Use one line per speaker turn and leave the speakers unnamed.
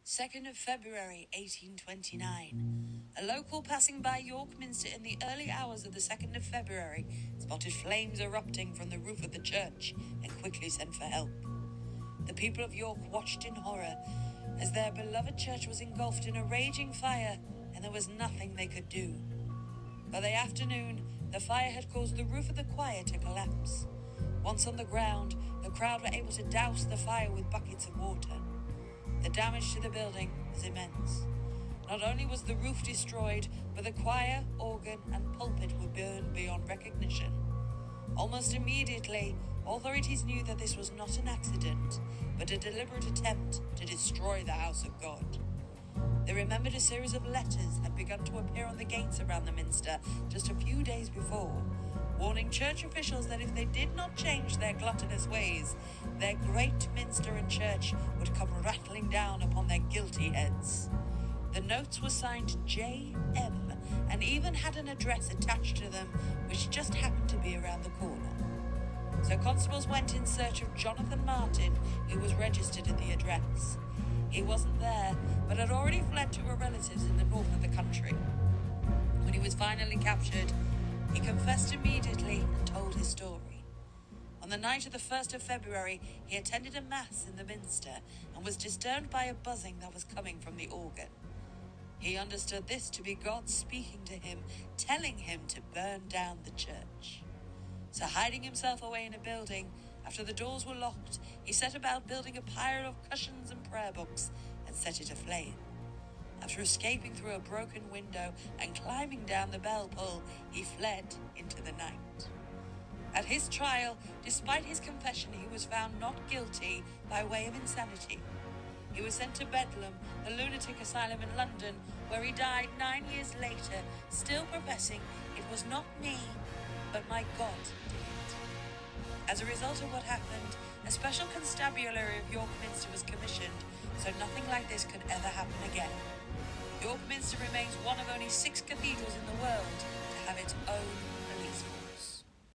2nd of February 1829. A local passing by York Minster in the early hours of the 2nd of February spotted flames erupting from the roof of the church and quickly sent for help. The people of York watched in horror as their beloved church was engulfed in a raging fire and there was nothing they could do. By the afternoon, the fire had caused the roof of the choir to collapse. Once on the ground, the crowd were able to douse the fire with buckets of water. The damage to the building was immense. Not only was the roof destroyed, but the choir, organ, and pulpit were burned beyond recognition. Almost immediately, authorities knew that this was not an accident, but a deliberate attempt to destroy the house of God. They remembered a series of letters had begun to appear on the gates around the minster just a few days before, warning church officials that if they did not change their gluttonous ways, their great minster and church would come rattling down upon their guilty heads. The notes were signed J.M. and even had an address attached to them, which just happened to be around the corner. So constables went in search of Jonathan Martin, who was registered at the address. He wasn't there, but had already fled to a relative's in the north of the country. When he was finally captured, he confessed immediately and told his story. On the night of the 1st of February, he attended a mass in the minster and was disturbed by a buzzing that was coming from the organ. He understood this to be God speaking to him, telling him to burn down the church. So hiding himself away in a building, after the doors were locked, he set about building a pile of cushions and prayer books and set it aflame. After escaping through a broken window and climbing down the bell pull, he fled into the night. At his trial, despite his confession, he was found not guilty by way of insanity. He was sent to Bedlam, the lunatic asylum in London, where he died 9 years later, still professing it was not me, but my God did it. As a result of what happened, a special constabulary of York Minster was commissioned, so nothing like this could ever happen again. York Minster remains one of only 6 cathedrals in the world to have its own